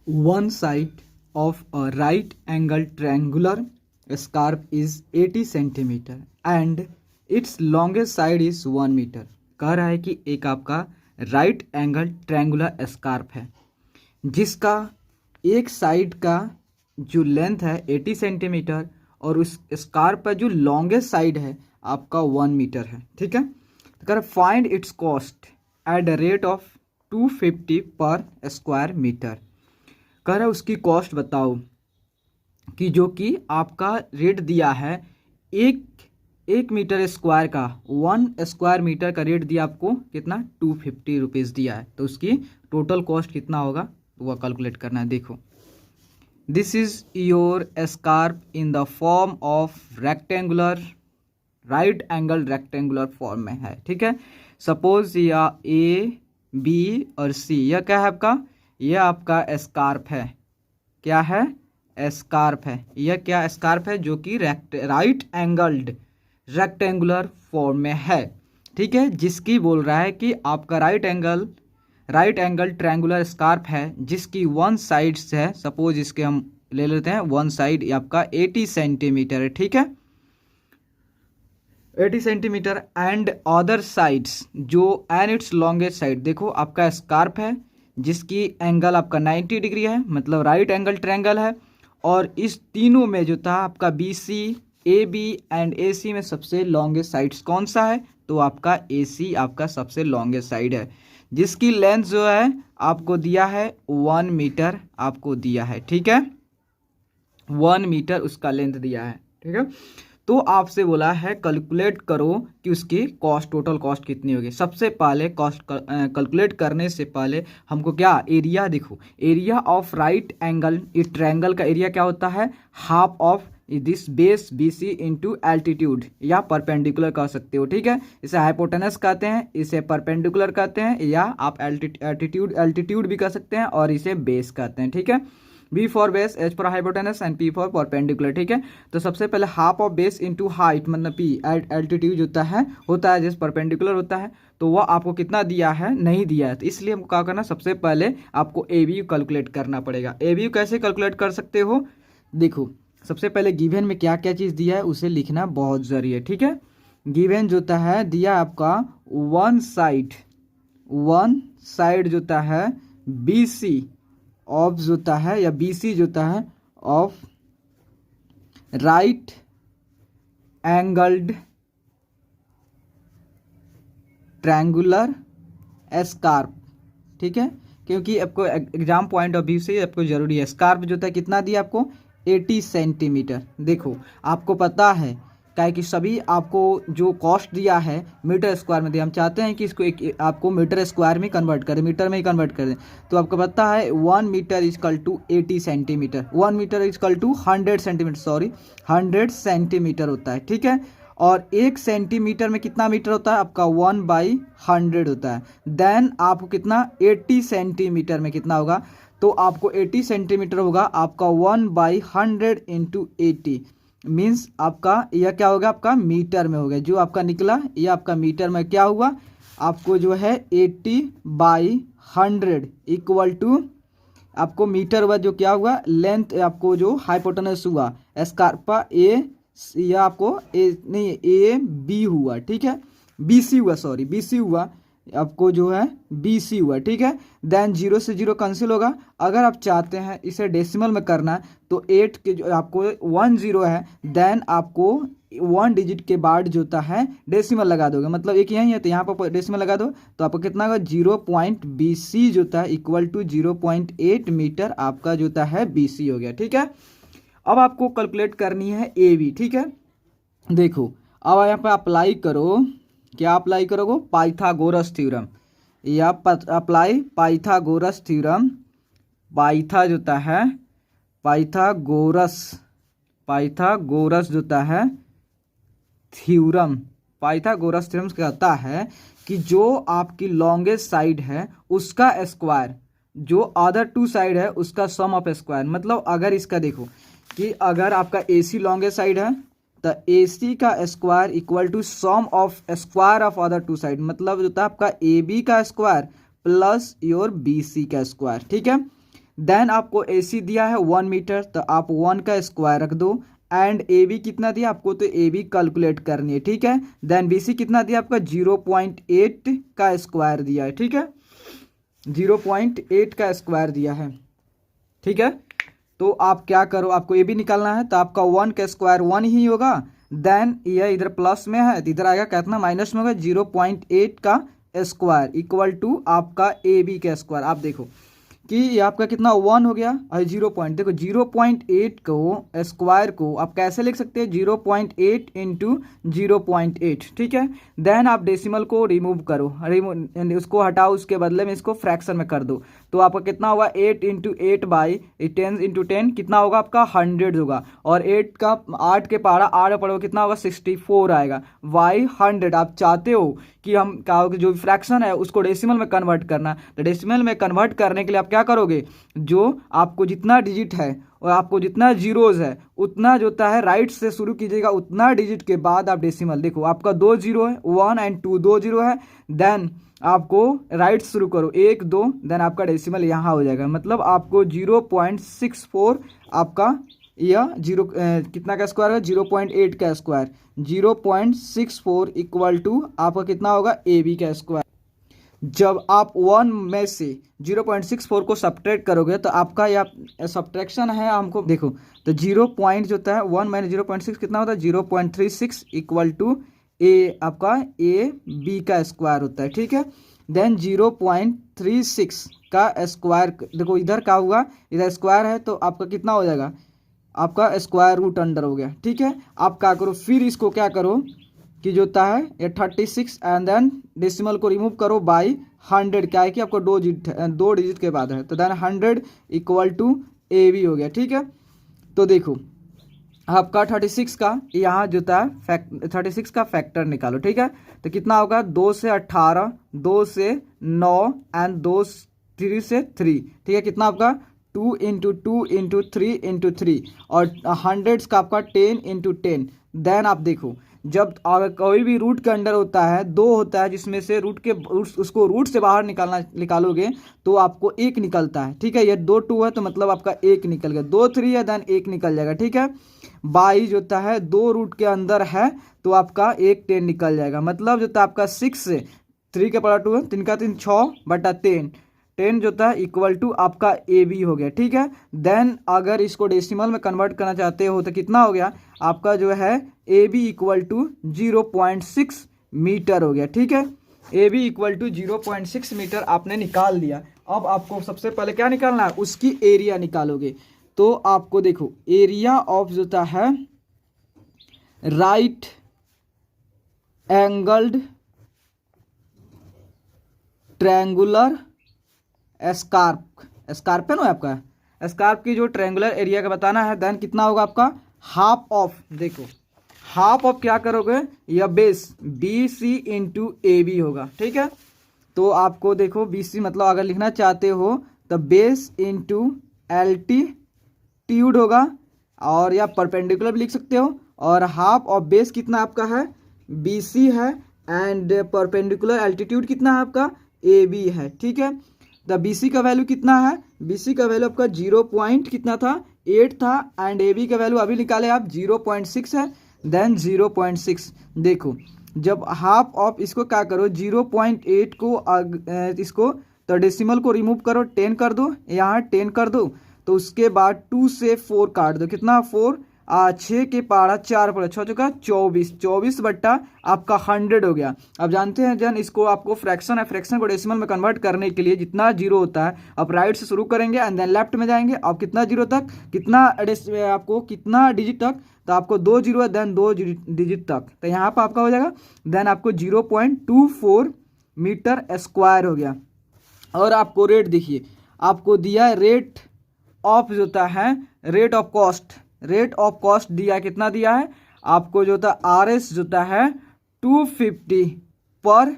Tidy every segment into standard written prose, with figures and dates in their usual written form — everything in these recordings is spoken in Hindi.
One side of a right angle triangular scarp is 80 centimeter and its longest side is 1 metre. कह रहा है कि एक आपका राइट एंगल ट्रायंगुलर स्कार्प है जिसका एक साइड का जो लेंथ है 80 सेंटीमीटर और उस स्कार्प का जो लॉन्गेस्ट साइड है आपका 1 मीटर है। ठीक है, तो कह रहा find its cost at the rate of 250 पर स्क्वायर मीटर। कह रहा है उसकी कॉस्ट बताओ कि जो कि आपका रेट दिया है एक मीटर स्क्वायर का, 1 स्क्वायर मीटर का रेट दिया आपको कितना 250 रुपीज़ दिया है, तो उसकी टोटल कॉस्ट कितना होगा वह कैलकुलेट करना है। देखो, this is your scarf in the form of rectangular, right angle rectangular form में है। ठीक है, सपोज या ए बी और सी, यह क्या है आपका, यह आपका स्कार्प है। क्या है? स्कार्प है। यह क्या स्कार्प है? जो कि राइट एंगल्ड रेक्टेंगुलर फॉर्म में है। ठीक है, जिसकी बोल रहा है कि आपका राइट एंगल ट्रायंगुलर स्कार्प है जिसकी वन साइड है, सपोज इसके हम ले लेते हैं वन साइड आपका 80 सेंटीमीटर है। ठीक है, 80 सेंटीमीटर एंड अदर साइड्स जो एंड इट्स लॉन्गेस्ट साइड, देखो आपका स्कार्प है जिसकी एंगल आपका 90 डिग्री है, मतलब राइट एंगल ट्रायंगल है। और इस तीनों में जो था आपका B C, A B and A C में सबसे लॉन्गेस्ट साइड्स कौन सा है? तो आपका ए सी आपका सबसे लॉन्गेस्ट साइड है जिसकी लेंथ जो है आपको दिया है 1 मीटर आपको दिया है। ठीक है, 1 मीटर उसका लेंथ दिया है। ठीक है, तो आपसे बोला है कैलकुलेट करो कि उसकी कॉस्ट, टोटल कॉस्ट कितनी होगी। सबसे पहले कॉस्ट कैलकुलेट करने से पहले हमको क्या, एरिया देखो, एरिया ऑफ राइट एंगल, इस ट्रायंगल का एरिया क्या होता है, half of this base B C into altitude, या परपेंडिकुलर कह सकते हो। ठीक है, इसे हाइपोटेनस कहते हैं, इसे परपेंडिकुलर कहते हैं, या आप एल्टीट्यूड भी कह सकते हैं, और इसे बेस कहते हैं। ठीक है, B for base, H for hypotenuse and P for perpendicular. ठीक है, तो सबसे पहले half of base into height, मतलब पी एल्टीट्यूड होता है जिस परपेंडिकुलर होता है, तो वह आपको कितना दिया है, नहीं दिया है, तो इसलिए हमको क्या करना, सबसे पहले आपको ए बी कैलकुलेट करना पड़ेगा। ए बी कैसे कैलकुलेट कर सकते हो, देखो सबसे पहले गिवन में क्या क्या चीज़ दिया है उसे लिखना बहुत ज़रूरी है। ठीक है, गिवन जो होता है दिया आपका वन साइड जो होता है बी सी ऑफ जो होता है, या बी सी जो होता है of right angled triangular scarf. ठीक है, क्योंकि आपको एग्जाम पॉइंट ऑफ व्यू से आपको जरूरी है। स्कार्प जो होता है कितना दिया आपको, 80 सेंटीमीटर। देखो आपको पता है क्या कि सभी आपको जो कॉस्ट दिया है मीटर स्क्वायर में दिया, हम चाहते हैं कि इसको आपको मीटर स्क्वायर में कन्वर्ट करें, मीटर में ही कन्वर्ट कर दें, तो आपको पता है 1 metre equal to 80 centimetre, 1 metre equal to 100 centimetre, 100 centimetre होता है। ठीक है, और 1 सेंटीमीटर में कितना मीटर होता है आपका, 1/100 होता है। देन आपको कितना 80 सेंटीमीटर में कितना होगा, तो आपको 80 सेंटीमीटर होगा आपका 1/100 इंटू 80 मीन्स आपका यह क्या होगा, आपका मीटर में होगा। जो आपका निकला यह आपका मीटर में क्या हुआ, आपको जो है 80/100 इक्वल टू आपको मीटर हुआ, जो क्या हुआ लेंथ, आपको जो हाइपोटेनस हुआ स्कार्पा ए, या आपको ए बी हुआ। ठीक है, बी सी हुआ, सॉरी बी सी हुआ, आपको जो है बी सी हुआ। ठीक है, देन 0 से 0 कैंसिल होगा। अगर आप चाहते हैं इसे डेसिमल में करना तो 8 के जो आपको 1 0 है, देन आपको 1 डिजिट के बाद जो होता है डेसिमल लगा दोगे, मतलब एक यही है तो यहाँ पर डेसिमल लगा दो, तो आपको कितना होगा 0.BC जो होता है इक्वल टू 0.8 मीटर आपका जो होता है BC हो गया। ठीक है, अब आपको कैलकुलेट करनी है ए बी। ठीक है, देखो अब यहाँ पर अप्लाई करो, क्या अप्लाई करोगे, पाइथागोरस थ्योरम, या अप्लाई पाइथागोरस थ्योरम। पाइथा जो होता है पाइथागोरस जो होता है थ्योरम, पाइथागोरस थ्योरम कहता है कि जो आपकी लॉन्गेस्ट साइड है उसका स्क्वायर, जो अदर 2 साइड है उसका सम ऑफ स्क्वायर। मतलब अगर इसका देखो कि अगर आपका ए सी लॉन्गेस्ट साइड है तो ए सी का square equal to sum of square of other 2 side, मतलब जो था आपका ए बी का square plus your B C का स्क्वायर। ठीक है, देन आपको AC दिया है 1 मीटर, तो आप 1 का स्क्वायर रख दो। एंड AB कितना दिया आपको, तो AB कैलकुलेट करनी है, ठीक है। देन BC कितना दिया आपका 0.8 का स्क्वायर दिया है, ठीक है, 0.8 का स्क्वायर दिया है, ठीक है। तो आप क्या करो, आपको ये भी निकालना है, तो आपका 1 का स्क्वायर 1 ही होगा। देन ये इधर प्लस में है तो इधर आएगा कितना, माइनस में होगा, 0.8 का स्क्वायर इक्वल टू आपका AB का स्क्वायर। आप देखो कि ये आपका कितना 1 हो गया और 0. देखो 0.8 को स्क्वायर को आप कैसे लिख सकते हैं, 0.8 इंटू 0.8, ठीक है। देन आप डेसिमल को रिमूव करो, उसको हटाओ, उसके बदले में इसको फ्रैक्शन में कर दो, तो आपका कितना होगा 8 इंटू 8 बाई 10 इंटू 10 कितना होगा आपका 100 होगा। और 8 के पहाड़ा 8 पढ़ो कितना होगा 64 आएगा बाई 100। आप चाहते हो कि हम जो फ्रैक्शन है उसको डेसिमल में कन्वर्ट करना, तो डेसिमल में कन्वर्ट करने के लिए आप क्या करोगे, जो आपको जितना डिजिट है और आपको जितना जीरोज है उतना जो होता है राइट से शुरू कीजिएगा, उतना डिजिट के बाद आप डेसिमल। देखो आपका 2 जीरो है, 1 एंड 2 2 जीरो है, देन आपको राइट शुरू करो 1 2, देन आपका डेसिमल यहाँ हो जाएगा, मतलब आपको 0.64 आपका यह कितना का स्क्वायर है 0.8 का स्क्वायर, 0.64 इक्वल टू आपका कितना होगा AB का स्क्वायर। जब आप 1 में से 0.64 को सब्ट्रैक्ट करोगे तो आपका यह सब्ट्रैक्शन है, हमको देखो तो 0 पॉइंट जो होता है 1 माइनस 0.6 कितना होता है 0.36 इक्वल टू आपका AB का स्क्वायर होता है, ठीक है। देन 0.36 का स्क्वायर, देखो इधर क्या हुआ, इधर स्क्वायर है तो आपका कितना हो जाएगा, आपका स्क्वायर रूट अंडर हो गया, ठीक है। आप क्या करो, फिर इसको क्या करो कि जो होता है ये 36 एंड देन डेसिमल को रिमूव करो बाई 100, क्या है कि आपको 2 डिजिट के बाद है, तो देन 100 इक्वल टू AB हो गया, ठीक है। तो देखो आपका 36 का यहाँ जो होता है 36 का फैक्टर निकालो, ठीक है। तो कितना होगा 2 से 18, 2 से 9 एंड 2 3 से 3, ठीक है। कितना आपका 2 इंटू 2 इंटू 3 इंटू 3 और 100 का आपका 10 इंटू 10। देन आप देखो जब अगर कोई भी रूट के अंडर होता है 2 होता है, जिसमें से उसको रूट से बाहर निकालोगे तो आपको 1 निकलता है, ठीक है। ये 2 2 है तो मतलब आपका 1 निकल गया, 2 3 है देन 1 निकल जाएगा, ठीक है। 22 होता है 2 रूट के अंदर है तो आपका 1 10 निकल जाएगा, मतलब जो होता है आपका 6 से 3 के पावर 2 है, 3 का 3 6 बटा 10 जो होता है इक्वल टू आपका AB हो गया, ठीक है। देन अगर इसको डेसिमल में कन्वर्ट करना चाहते हो तो कितना हो गया आपका जो है AB इक्वल टू 0.6 मीटर हो गया, ठीक है। AB इक्वल टू 0.6 मीटर आपने निकाल लिया। अब आपको सबसे पहले क्या निकालना है, उसकी एरिया निकालोगे। तो आपको देखो एरिया ऑफ जो होता है राइट एंगल्ड ट्रायंगुलर स्कार्पन हो आपका, स्कार्प की जो ट्रायंगुलर एरिया का बताना है, देन कितना होगा आपका हाफ ऑफ, देखो हाफ ऑफ क्या करोगे, या बेस BC इंटू AB होगा, ठीक है। तो आपको देखो BC मतलब अगर लिखना चाहते हो तो बेस इंटू एल्टीट्यूड होगा, और या परपेंडिकुलर भी लिख सकते हो। और हाफ ऑफ बेस कितना आपका है BC है, एंड परपेंडिकुलर एल्टीट्यूड कितना है आपका AB है, ठीक है। तो BC का वैल्यू कितना है, BC का वैल्यू आपका 0 पॉइंट कितना था 8 था, एंड AB का वैल्यू अभी निकाले आप 0.6 है, देन 0.6। देखो जब हाफ ऑफ इसको क्या करो 0.8 को इसको तो डेसिमल को रिमूव करो, 10 कर दो, यहाँ 10 कर दो, तो उसके बाद 2 से 4 काट दो, कितना 4 6 के पारा 4 पड़ा 6 चुका 24, 24 बट्टा आपका 100 हो गया। अब जानते हैं जन इसको आपको फ्रैक्शन है, फ्रैक्शन को डेसिमल में कन्वर्ट करने के लिए जितना जीरो होता है आप राइट से शुरू करेंगे एंड देन लेफ्ट में जाएंगे। अब कितना जीरो तक, कितना आपको कितना डिजिट तक, तो आपको 2 जीरो है देन 2 डिजिट तक, तो यहाँ पर आपका हो जाएगा देन आपको 0.24 मीटर स्क्वायर हो गया। और आपको रेट देखिए, आपको दिया है रेट ऑफ जो होता है rate of cost, rate of cost दिया कितना दिया है आपको जो होता है RS जो होता है 250 पर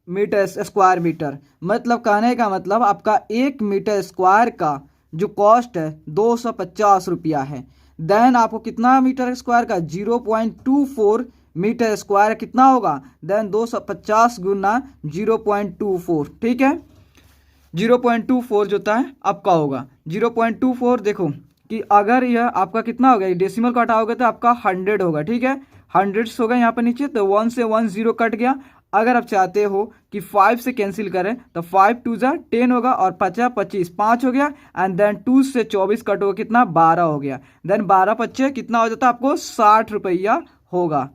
मीटर स्क्वायर मीटर, मतलब कहने का मतलब आपका 1 मीटर स्क्वायर का जो कॉस्ट है 250 रुपया है। देन आपको कितना मीटर स्क्वायर का 0.24 मीटर स्क्वायर कितना होगा, देन 250 गुना 0.24, ठीक है। 0.24 जो होता है आपका होगा 0.24। देखो कि अगर यह आपका कितना हो गया, डेसिमल को हटाओगे तो आपका 100 होगा, ठीक है, हंड्रेड्स होगा यहाँ पर नीचे, तो 1 से 1 0 कट गया। अगर आप चाहते हो कि 5 से कैंसिल करें तो 5 2 जा 10 होगा और 50 25 5 हो गया, एंड देन 2 से 24 कट होगा कितना 12 हो गया, देन 12 25 कितना हो जाता है आपको 60 रुपया होगा।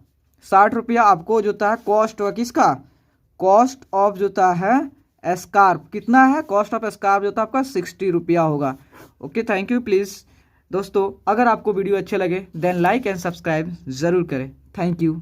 60 रुपया आपको जो होता है कॉस्ट होगा किसका, कॉस्ट ऑफ जो होता है स्कार्फ, कितना है कॉस्ट ऑफ स्कार्फ जो होता है आपका 60 रुपया होगा। Okay, thank you. प्लीज़ दोस्तों अगर आपको वीडियो अच्छे लगे देन लाइक एंड सब्सक्राइब ज़रूर करें। Thank you.